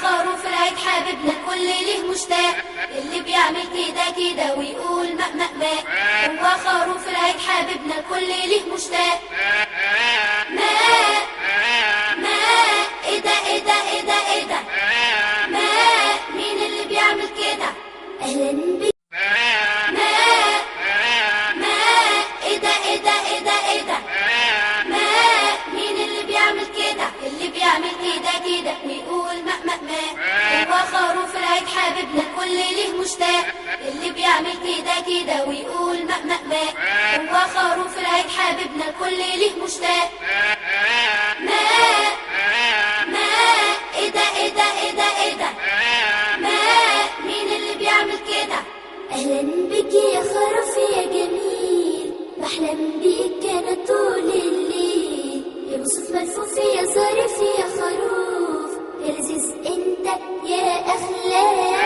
خروف العيد حبيبنا الكل ليه مشتاق، اللي بيعمل كده كده ويقول ماء ماء ماء. هو خروف العيد حبيبنا الكل ليه مشتاق. ماء ماء، ايه ده ايه ده ايه ده ايه ده؟ ماء، مين اللي بيعمل كده؟ اهلا بك. ماء ماء، ايه ده ايه ده ايه ده ايه ده؟ ماء، مين اللي بيعمل كده؟ اللي بيعمل كده كده ويقول ماء ماء ماء. هو خروف العيد حبيبنا الكل ليه مشتاق، اللي بيعمل كده كده ويقول ماء ماء ماء. هو خروف العيد حبيبنا الكل ليه مشتاق. ماء ماء، ايه ده ايه ده ايه ده ايه ده؟ ماء، مين اللي بيعمل كده؟ اهلا بك يا خروف يا جميل، بحلم بيك انا طول الليل. يا مصوف ملفوف يا ظريف يا خروف، يا لذيذ انت يا اخلاق.